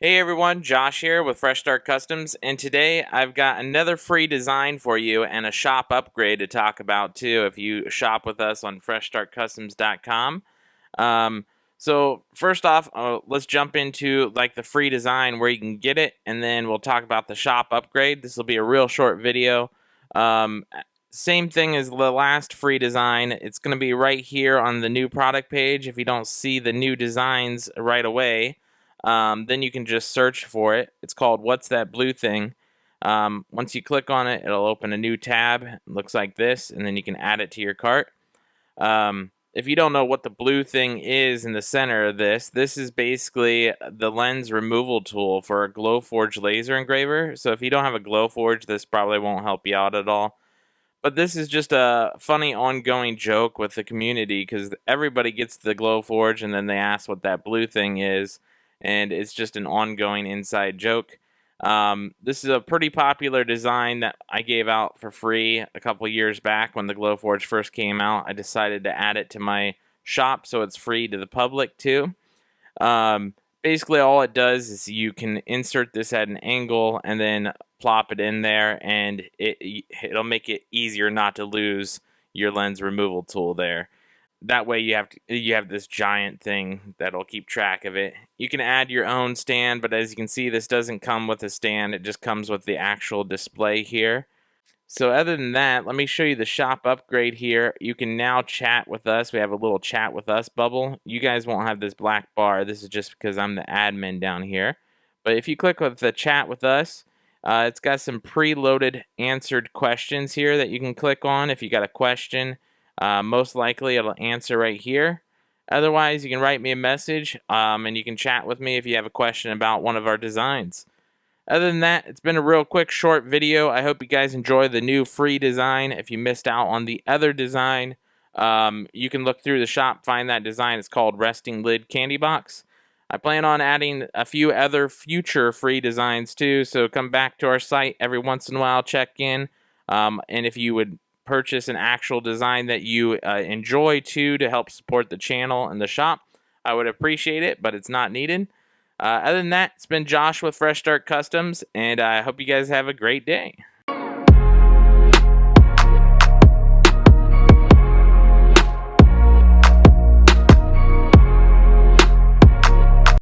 Hey everyone, Josh here with Fresh Start Customs, and today I've got another free design for you and a shop upgrade to talk about too if you shop with us on freshstartcustoms.com. So first off, let's jump into like the free design where you can get it, and then we'll talk about the shop upgrade. This will be a real short video. Same thing as the last free design. It's going to be right here on the new product page. If you don't see the new designs right away, then you can just search for it. It's called What's That Blue Thing? Once you click on it, it'll open a new tab. It looks like this, and then you can add it to your cart. If you don't know what the blue thing is in the center of this is basically the lens removal tool for a Glowforge laser engraver. So if you don't have a Glowforge, this probably won't help you out at all. But this is just a funny ongoing joke with the community because everybody gets the Glowforge and then they ask what that blue thing is, and it's just an ongoing inside joke. This is a pretty popular design that I gave out for free a couple years back when the Glowforge first came out. I decided to add it to my shop so it's free to the public too. Basically all it does is you can insert this at an angle and then plop it in there, and it'll make it easier not to lose your lens removal tool there. That way you have this giant thing that'll keep track of it. You can add your own stand, but as you can see, this doesn't come with a stand. It just comes with the actual display here. So other than that, let me show you the shop upgrade here. You can now chat with us. We have a little chat with us bubble. You guys won't have this black bar. This is just because I'm the admin down here. But if you click with the chat with us, it's got some preloaded answered questions here that you can click on if you got a question. Most likely it'll answer right here. Otherwise, you can write me a message and you can chat with me if you have a question about one of our designs. Other than that, it's been a real quick short video. I hope you guys enjoy the new free design. If you missed out on the other design, you can look through the shop, find that design. It's called Resting Lid Candy Box. I plan on adding a few other future free designs too, so come back to our site every once in a while, check in. And if you would purchase an actual design that you enjoy too to help support the channel and the shop, I would appreciate it, but it's not needed. Other than that, it's been Josh with Fresh Start Customs, and I hope you guys have a great day.